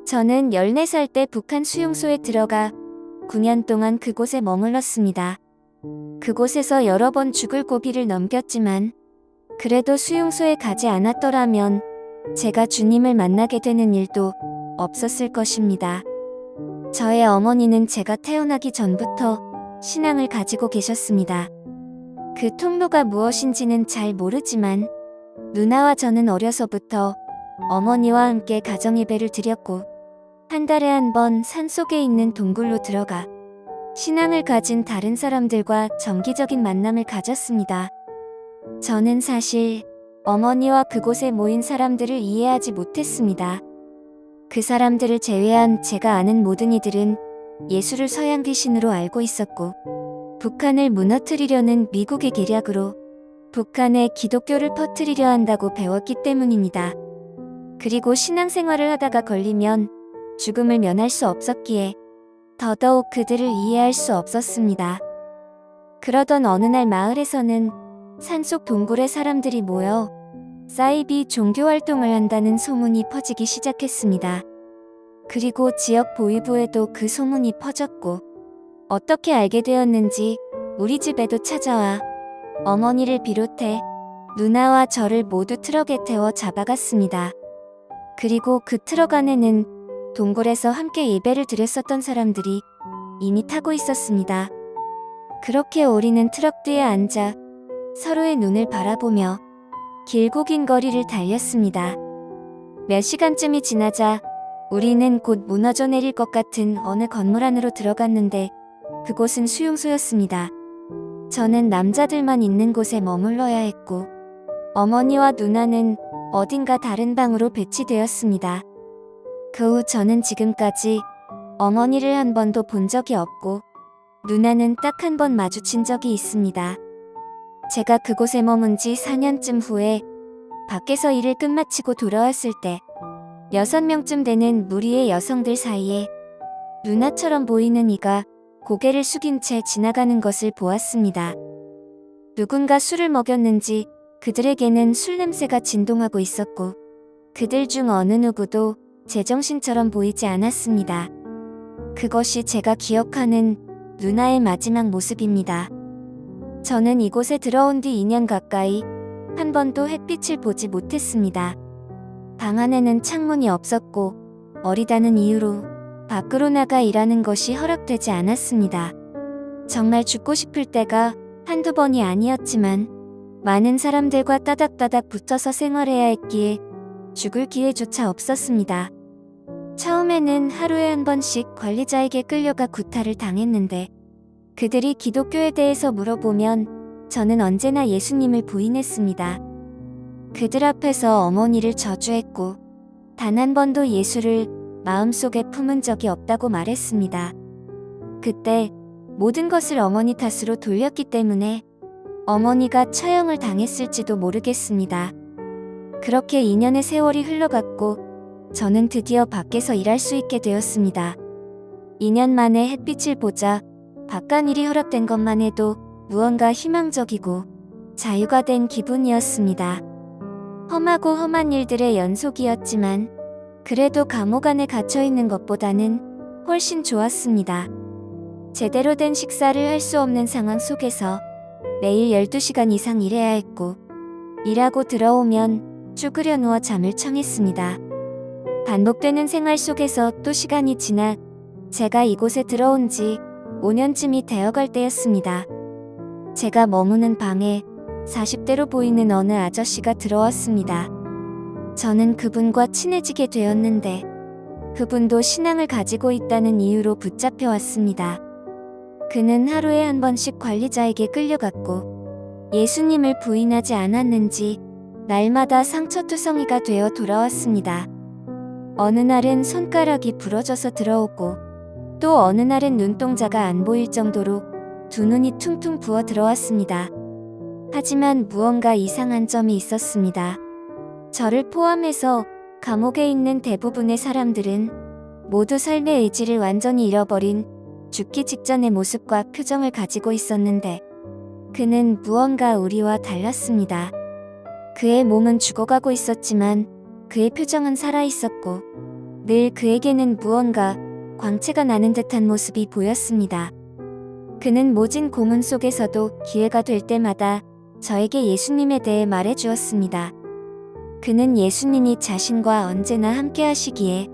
저는 14살 때 북한 수용소에 들어가 9년 동안 그곳에 머물렀습니다. 그곳에서 여러 번 죽을 고비를 넘겼지만 그래도 수용소에 가지 않았더라면 제가 주님을 만나게 되는 일도 없었을 것입니다. 저의 어머니는 제가 태어나기 전부터 신앙을 가지고 계셨습니다. 그 통로가 무엇인지는 잘 모르지만 누나와 저는 어려서부터 어머니와 함께 가정예배를 드렸고 한 달에 한 번 산속에 있는 동굴로 들어가 신앙을 가진 다른 사람들과 정기적인 만남을 가졌습니다. 저는 사실 어머니와 그곳에 모인 사람들을 이해하지 못했습니다. 그 사람들을 제외한 제가 아는 모든 이들은 예수를 서양 귀신으로 알고 있었고 북한을 무너뜨리려는 미국의 계략으로 북한에 기독교를 퍼뜨리려 한다고 배웠기 때문입니다. 그리고 신앙생활을 하다가 걸리면 죽음을 면할 수 없었기에 더더욱 그들을 이해할 수 없었습니다. 그러던 어느 날 마을에서는 산속 동굴에 사람들이 모여 사이비 종교활동을 한다는 소문이 퍼지기 시작했습니다. 그리고 지역 보위부에도 그 소문이 퍼졌고 어떻게 알게 되었는지 우리 집에도 찾아와 어머니를 비롯해 누나와 저를 모두 트럭에 태워 잡아갔습니다. 그리고 그 트럭 안에는 동굴에서 함께 예배를 드렸었던 사람들이 이미 타고 있었습니다. 그렇게 우리는 트럭 뒤에 앉아 서로의 눈을 바라보며 길고 긴 거리를 달렸습니다. 몇 시간쯤이 지나자 우리는 곧 무너져 내릴 것 같은 어느 건물 안으로 들어갔는데 그곳은 수용소였습니다. 저는 남자들만 있는 곳에 머물러야 했고 어머니와 누나는 어딘가 다른 방으로 배치되었습니다. 그 후 저는 지금까지 어머니를 한 번도 본 적이 없고 누나는 딱 한 번 마주친 적이 있습니다. 제가 그곳에 머문 지 4년쯤 후에 밖에서 일을 끝마치고 돌아왔을 때 6명쯤 되는 무리의 여성들 사이에 누나처럼 보이는 이가 고개를 숙인 채 지나가는 것을 보았습니다. 누군가 술을 먹였는지 그들에게는 술 냄새가 진동하고 있었고 그들 중 어느 누구도 제정신처럼 보이지 않았습니다. 그것이 제가 기억하는 누나의 마지막 모습입니다. 저는 이곳에 들어온 뒤 2년 가까이 한 번도 햇빛을 보지 못했습니다. 방 안에는 창문이 없었고 어리다는 이유로 밖으로 나가 일하는 것이 허락되지 않았습니다. 정말 죽고 싶을 때가 한두 번이 아니었지만 많은 사람들과 따닥따닥 붙어서 생활해야 했기에 죽을 기회조차 없었습니다. 처음에는 하루에 한 번씩 관리자에게 끌려가 구타를 당했는데 그들이 기독교에 대해서 물어보면 저는 언제나 예수님을 부인했습니다. 그들 앞에서 어머니를 저주했고 단 한 번도 예수를 마음속에 품은 적이 없다고 말했습니다. 그때 모든 것을 어머니 탓으로 돌렸기 때문에 어머니가 처형을 당했을지도 모르겠습니다. 그렇게 2년의 세월이 흘러갔고 저는 드디어 밖에서 일할 수 있게 되었습니다. 2년 만에 햇빛을 보자 바깥일이 허락된 것만 해도 무언가 희망적이고 자유가 된 기분이었습니다. 험하고 험한 일들의 연속이었지만 그래도 감옥 안에 갇혀있는 것보다는 훨씬 좋았습니다. 제대로 된 식사를 할 수 없는 상황 속에서 매일 12시간 이상 일해야 했고 일하고 들어오면 쭈그려 누워 잠을 청했습니다. 반복되는 생활 속에서 또 시간이 지나 제가 이곳에 들어온 지 5년쯤이 되어갈 때였습니다. 제가 머무는 방에 40대로 보이는 어느 아저씨가 들어왔습니다. 저는 그분과 친해지게 되었는데 그분도 신앙을 가지고 있다는 이유로 붙잡혀 왔습니다. 그는 하루에 한 번씩 관리자에게 끌려갔고 예수님을 부인하지 않았는지 날마다 상처투성이가 되어 돌아왔습니다. 어느 날은 손가락이 부러져서 들어오고 또 어느 날은 눈동자가 안 보일 정도로 두 눈이 퉁퉁 부어 들어왔습니다. 하지만 무언가 이상한 점이 있었습니다. 저를 포함해서 감옥에 있는 대부분의 사람들은 모두 삶의 의지를 완전히 잃어버린 죽기 직전의 모습과 표정을 가지고 있었는데 그는 무언가 우리와 달랐습니다. 그의 몸은 죽어가고 있었지만 그의 표정은 살아있었고 늘 그에게는 무언가 광채가 나는 듯한 모습이 보였습니다. 그는 모진 고문 속에서도 기회가 될 때마다 저에게 예수님에 대해 말해 주었습니다. 그는 예수님이 자신과 언제나 함께 하시기에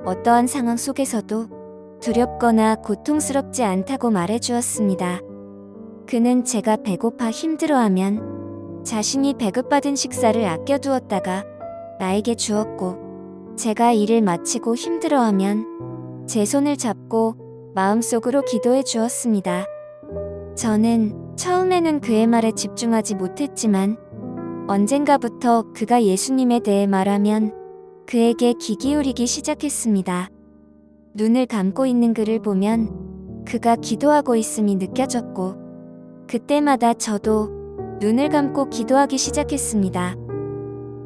어떠한 상황 속에서도 두렵거나 고통스럽지 않다고 말해 주었습니다. 그는 제가 배고파 힘들어하면 자신이 배급받은 식사를 아껴두었다가 나에게 주었고, 제가 일을 마치고 힘들어하면 제 손을 잡고 마음속으로 기도해 주었습니다. 저는 처음에는 그의 말에 집중하지 못했지만 언젠가부터 그가 예수님에 대해 말하면 그에게 귀 기울이기 시작했습니다. 눈을 감고 있는 그를 보면 그가 기도하고 있음이 느껴졌고, 그때마다 저도 눈을 감고 기도하기 시작했습니다.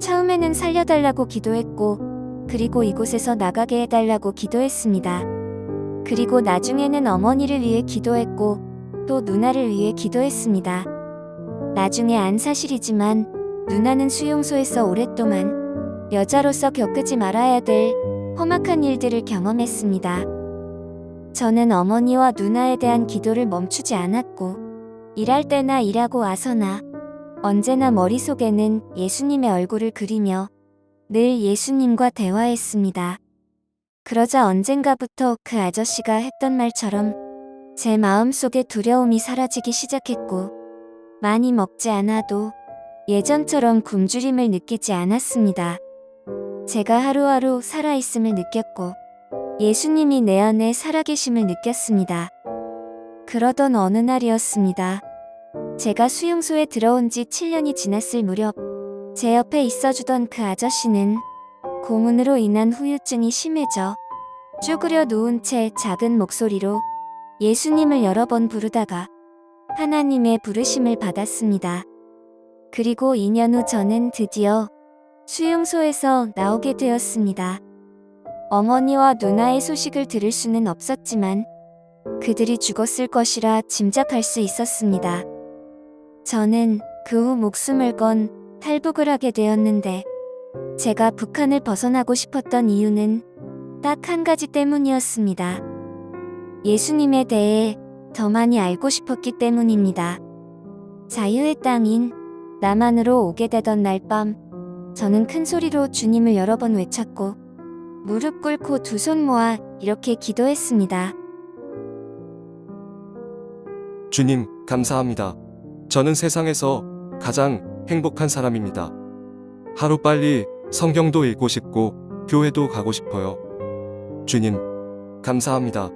처음에는 살려달라고 기도했고, 그리고 이곳에서 나가게 해달라고 기도했습니다. 그리고 나중에는 어머니를 위해 기도했고, 또 누나를 위해 기도했습니다. 나중에 안 사실이지만 누나는 수용소에서 오랫동안 여자로서 겪지 말아야 될 험악한 일들을 경험했습니다. 저는 어머니와 누나에 대한 기도를 멈추지 않았고, 일할 때나 일하고 와서나 언제나 머릿속에는 예수님의 얼굴을 그리며 늘 예수님과 대화했습니다. 그러자 언젠가부터 그 아저씨가 했던 말처럼 제 마음속의 두려움이 사라지기 시작했고, 많이 먹지 않아도 예전처럼 굶주림을 느끼지 않았습니다. 제가 하루하루 살아있음을 느꼈고, 예수님이 내 안에 살아계심을 느꼈습니다. 그러던 어느 날이었습니다. 제가 수용소에 들어온 지 7년이 지났을 무렵, 제 옆에 있어주던 그 아저씨는 고문으로 인한 후유증이 심해져 쭈그려 누운 채 작은 목소리로 예수님을 여러 번 부르다가 하나님의 부르심을 받았습니다. 그리고 2년 후 저는 드디어 수용소에서 나오게 되었습니다. 어머니와 누나의 소식을 들을 수는 없었지만 그들이 죽었을 것이라 짐작할 수 있었습니다. 저는 그 후 목숨을 건 탈북을 하게 되었는데, 제가 북한을 벗어나고 싶었던 이유는 딱 한 가지 때문이었습니다. 예수님에 대해 더 많이 알고 싶었기 때문입니다. 자유의 땅인 남한으로 오게 되던 날 밤, 저는 큰 소리로 주님을 여러 번 외쳤고 무릎 꿇고 두 손 모아 이렇게 기도했습니다. 주님, 감사합니다. 저는 세상에서 가장 행복한 사람입니다. 하루빨리 성경도 읽고 싶고 교회도 가고 싶어요. 주님, 감사합니다.